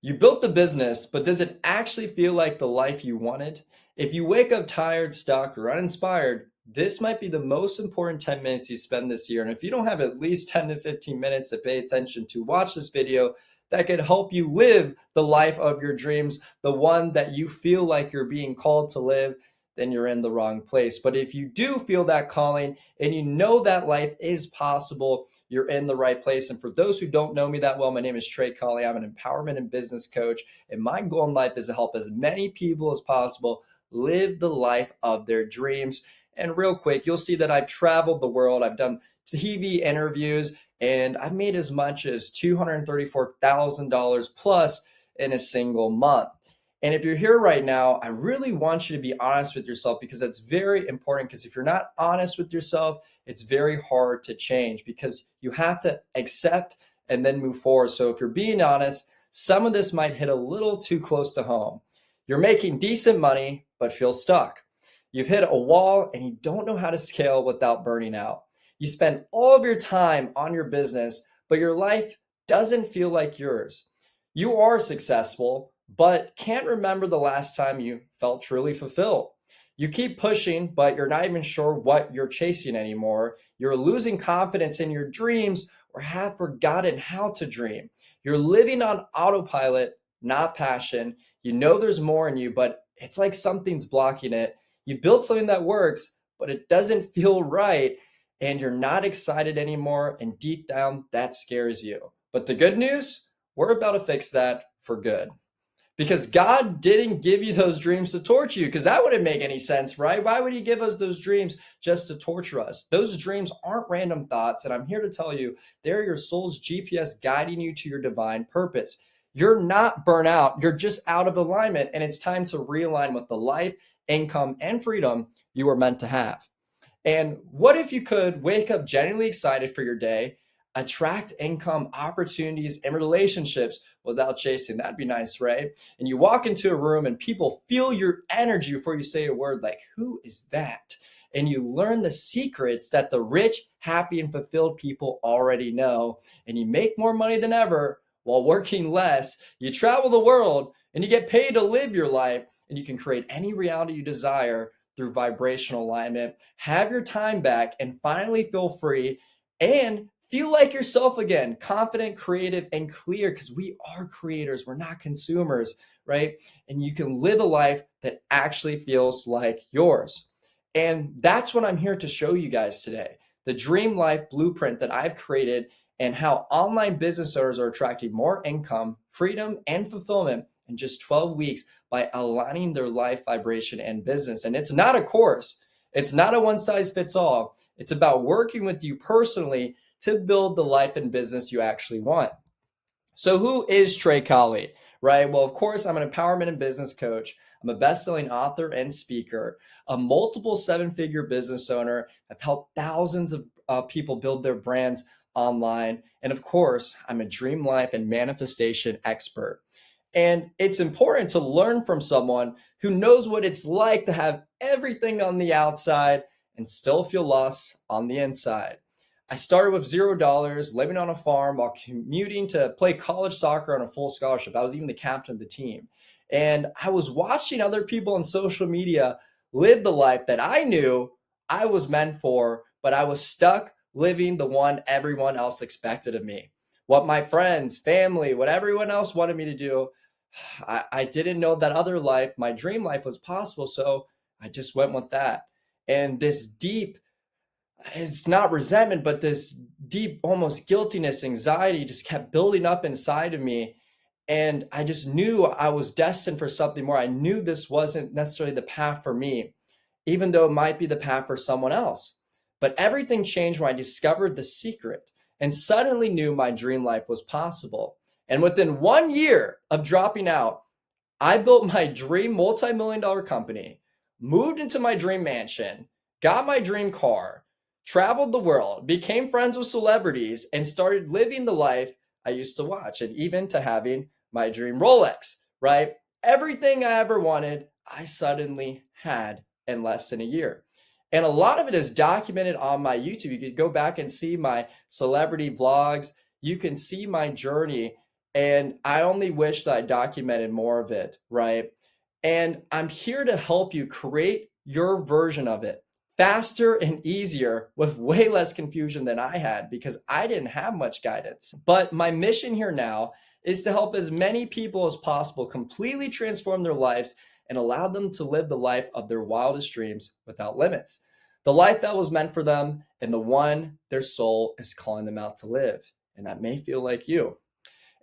You built the business, but does it actually feel like the life you wanted? If you wake up tired, stuck, or uninspired, this might be the most important 10 minutes you spend this year. And if you don't have at least 10 to 15 minutes to pay attention to watch this video, that could help you live the life of your dreams, the one that you feel like you're being called to live, then you're in the wrong place. But if you do feel that calling and you know that life is possible, you're in the right place. And for those who don't know me that well, my name is Trey Colley. I'm an empowerment and business coach. And my goal in life is to help as many people as possible live the life of their dreams. And real quick, you'll see that I've traveled the world. I've done TV interviews and I've made as much as $234,000 plus in a single month. And if you're here right now, I really want you to be honest with yourself because that's very important. Because if you're not honest with yourself, it's very hard to change because you have to accept and then move forward. So if you're being honest, some of this might hit a little too close to home. You're making decent money, but feel stuck. You've hit a wall and you don't know how to scale without burning out. You spend all of your time on your business, but your life doesn't feel like yours. You are successful, but can't remember the last time you felt truly fulfilled. You keep pushing, but you're not even sure what you're chasing anymore. You're losing confidence in your dreams or have forgotten how to dream. You're living on autopilot, not passion. You know there's more in you, but it's like something's blocking it. You built something that works, but it doesn't feel right, and you're not excited anymore, and deep down, that scares you. But the good news, we're about to fix that for good. Because God didn't give you those dreams to torture you, because that wouldn't make any sense, right? Why would He give us those dreams just to torture us? Those dreams aren't random thoughts, and I'm here to tell you they're your soul's GPS guiding you to your divine purpose. You're not burnt out, you're just out of alignment, and it's time to realign with the life, income, and freedom you were meant to have. And what if you could wake up genuinely excited for your day, attract income, opportunities, and relationships without chasing? That'd be nice, right? And you walk into a room and people feel your energy before you say a word like, "Who is that?" And you learn the secrets that the rich, happy, and fulfilled people already know. And you make more money than ever while working less. You travel the world and you get paid to live your life, and you can create any reality you desire through vibrational alignment, have your time back, and finally feel free and feel like yourself again, confident, creative, and clear, because we are creators, we're not consumers, right? And you can live a life that actually feels like yours. And that's what I'm here to show you guys today, the dream life blueprint that I've created and how online business owners are attracting more income, freedom, and fulfillment in just 12 weeks by aligning their life, vibration, and business. And it's not a course, it's not a one size fits all. It's about working with you personally to build the life and business you actually want. So, who is Trey Colley? Right? Well, of course, I'm an empowerment and business coach. I'm a best-selling author and speaker, a multiple seven-figure business owner. I've helped thousands of people build their brands online. And of course, I'm a dream life and manifestation expert. And it's important to learn from someone who knows what it's like to have everything on the outside and still feel lost on the inside. I started with $0, living on a farm while commuting to play college soccer on a full scholarship. I was even the captain of the team. And I was watching other people on social media live the life that I knew I was meant for, but I was stuck living the one everyone else expected of me. What my friends, family, what everyone else wanted me to do, I didn't know that other life, my dream life, was possible. So I just went with that. And this deep, it's not resentment, but this deep, almost guiltiness, anxiety just kept building up inside of me. And I just knew I was destined for something more. I knew this wasn't necessarily the path for me, even though it might be the path for someone else. But everything changed when I discovered the secret and suddenly knew my dream life was possible. And within 1 year of dropping out, I built my dream multi-million dollar company, moved into my dream mansion, got my dream car, traveled the world, became friends with celebrities, and started living the life I used to watch, and even to having my dream Rolex, right? Everything I ever wanted, I suddenly had in less than a year. And a lot of it is documented on my YouTube. You could go back and see my celebrity vlogs. You can see my journey. And I only wish that I documented more of it, right? And I'm here to help you create your version of it faster and easier with way less confusion than I had because I didn't have much guidance. But my mission here now is to help as many people as possible completely transform their lives and allow them to live the life of their wildest dreams without limits. The life that was meant for them and the one their soul is calling them out to live. And that may feel like you.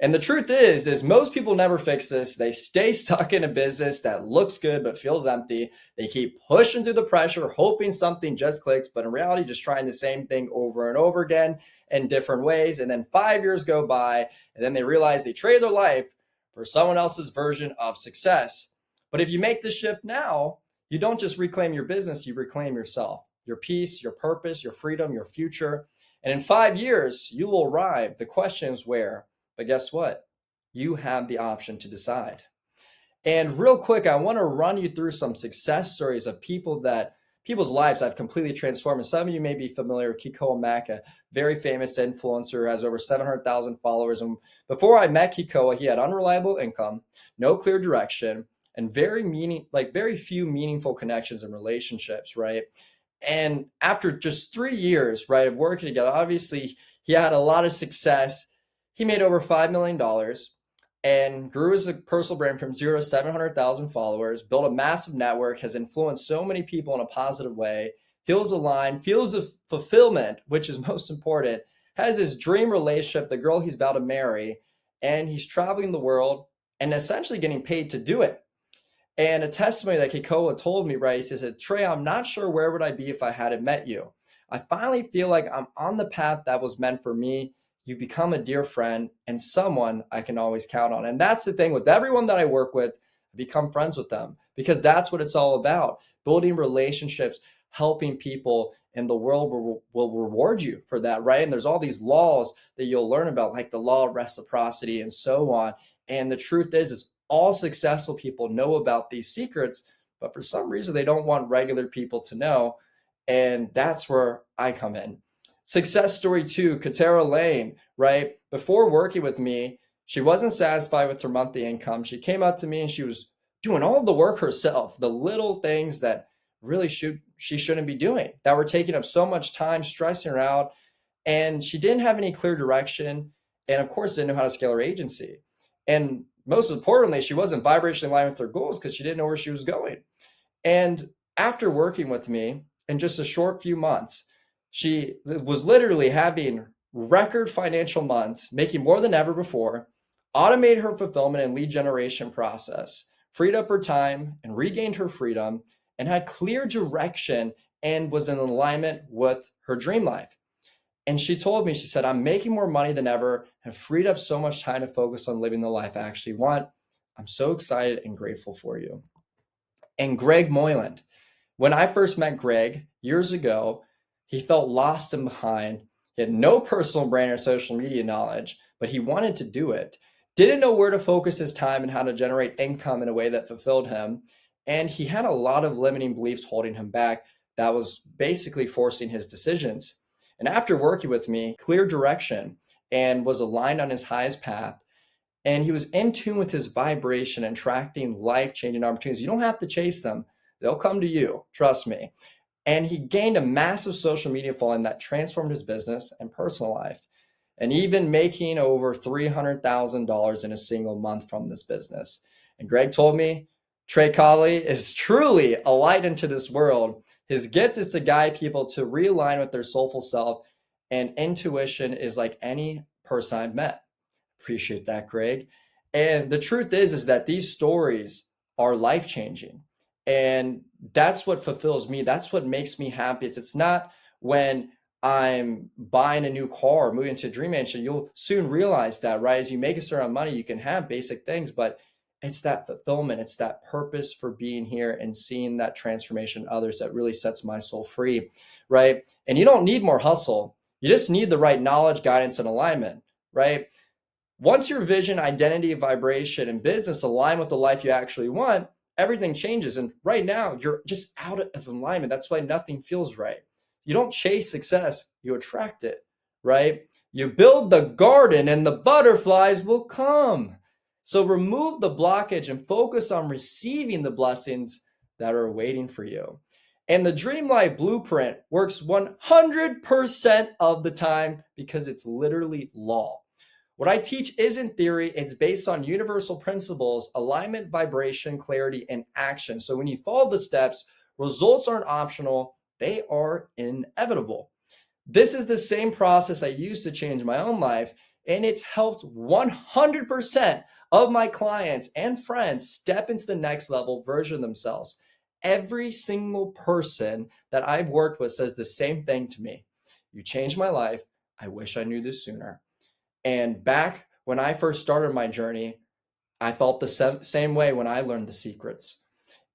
And the truth is most people never fix this. They stay stuck in a business that looks good but feels empty. They keep pushing through the pressure, hoping something just clicks, but in reality, just trying the same thing over and over again in different ways. And then 5 years go by, and then they realize they trade their life for someone else's version of success. But if you make the shift now, you don't just reclaim your business, you reclaim yourself, your peace, your purpose, your freedom, your future. And in 5 years, you will arrive. The question is where? But guess what? You have the option to decide. And real quick, I want to run you through some success stories of people's lives I've completely transformed. And some of you may be familiar with Kekoa Mac, a very famous influencer, has over 700,000 followers. And before I met Kekoa, he had unreliable income, no clear direction, and very few meaningful connections and relationships, right? And after just 3 years, right, of working together, obviously he had a lot of success. He made over $5 million and grew as a personal brand from 0 to 700,000 followers, built a massive network, has influenced so many people in a positive way, feels aligned, feels a fulfillment, which is most important, has his dream relationship, the girl he's about to marry, and he's traveling the world and essentially getting paid to do it. And a testimony that Kekoa told me, right? He said, Trey, I'm not sure where would I be if I hadn't met you. I finally feel like I'm on the path that was meant for me. You become a dear friend and someone I can always count on. And that's the thing with everyone that I work with, I become friends with them because that's what it's all about. Building relationships, helping people, and the world will reward you for that, right? And there's all these laws that you'll learn about, like the law of reciprocity and so on. And the truth is all successful people know about these secrets, but for some reason they don't want regular people to know. And that's where I come in. Success story 2, Katara Lane, right? Before working with me, she wasn't satisfied with her monthly income. She came up to me and she was doing all the work herself, the little things that really she shouldn't be doing, that were taking up so much time, stressing her out. And she didn't have any clear direction. And of course, didn't know how to scale her agency. And most importantly, she wasn't vibrationally aligned with her goals because she didn't know where she was going. And after working with me in just a short few months, she was literally having record financial months, making more than ever before, automated her fulfillment and lead generation process, freed up her time and regained her freedom, and had clear direction and was in alignment with her dream life. And she told me, she said, I'm making more money than ever and freed up so much time to focus on living the life I actually want. I'm so excited and grateful for you. And Greg Moyland, when I first met Greg years ago, he felt lost and behind. He had no personal brand or social media knowledge, but he wanted to do it. Didn't know where to focus his time and how to generate income in a way that fulfilled him. And he had a lot of limiting beliefs holding him back that was basically forcing his decisions. And after working with me, clear direction and was aligned on his highest path. And he was in tune with his vibration and attracting life-changing opportunities. You don't have to chase them. They'll come to you, trust me. And he gained a massive social media following that transformed his business and personal life. And even making over $300,000 in a single month from this business. And Greg told me, Trey Colley is truly a light into this world. His gift is to guide people to realign with their soulful self. And intuition is like any person I've met. Appreciate that, Greg. And the truth is that these stories are life-changing. And that's what fulfills me. That's what makes me happy. It's not when I'm buying a new car, moving to a dream mansion. You'll soon realize that, right? As you make a certain amount of money, you can have basic things, but it's that fulfillment. It's that purpose for being here and seeing that transformation in others that really sets my soul free, right? And you don't need more hustle. You just need the right knowledge, guidance, and alignment, right? Once your vision, identity, vibration, and business align with the life you actually want, everything changes. And right now, you're just out of alignment. That's why nothing feels right. You don't chase success, you attract it, right? You build the garden and the butterflies will come. So remove the blockage and focus on receiving the blessings that are waiting for you. And the Dream Life Blueprint works 100% of the time because it's literally law. What I teach isn't theory, it's based on universal principles, alignment, vibration, clarity, and action. So when you follow the steps, results aren't optional, they are inevitable. This is the same process I used to change my own life, and it's helped 100% of my clients and friends step into the next level version of themselves. Every single person that I've worked with says the same thing to me. You changed my life. I wish I knew this sooner. And back when I first started my journey, I felt the same way when I learned the secrets.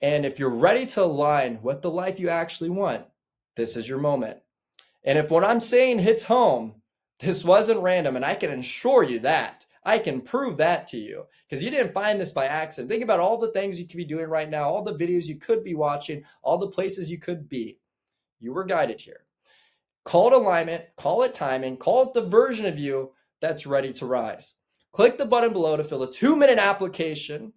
And if you're ready to align with the life you actually want, this is your moment. And if what I'm saying hits home, this wasn't random, and I can assure you that. I can prove that to you because you didn't find this by accident. Think about all the things you could be doing right now, all the videos you could be watching, all the places you could be. You were guided here. Call it alignment, call it timing, call it the version of you that's ready to rise. Click the button below to fill a 2-minute application.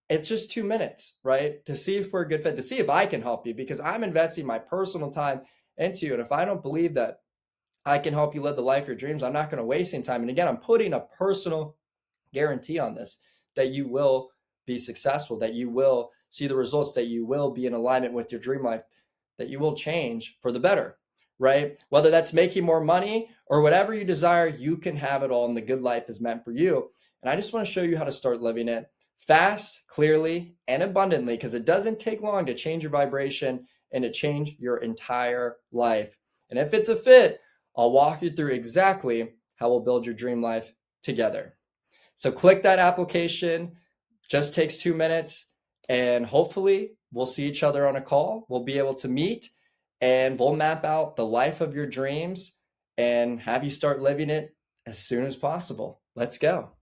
It's just 2 minutes, right? To see if we're a good fit, to see if I can help you because I'm investing my personal time into you. And if I don't believe that I can help you live the life of your dreams, I'm not going to waste any time. And again, I'm putting a personal guarantee on this that you will be successful, that you will see the results, that you will be in alignment with your dream life, that you will change for the better, right? Whether that's making more money or whatever you desire, you can have it all, and the good life is meant for you. And I just want to show you how to start living it fast, clearly, and abundantly, because it doesn't take long to change your vibration and to change your entire life. And if it's a fit, I'll walk you through exactly how we'll build your dream life together. So click that application, just takes 2 minutes, and hopefully we'll see each other on a call. We'll be able to meet and we'll map out the life of your dreams and have you start living it as soon as possible. Let's go.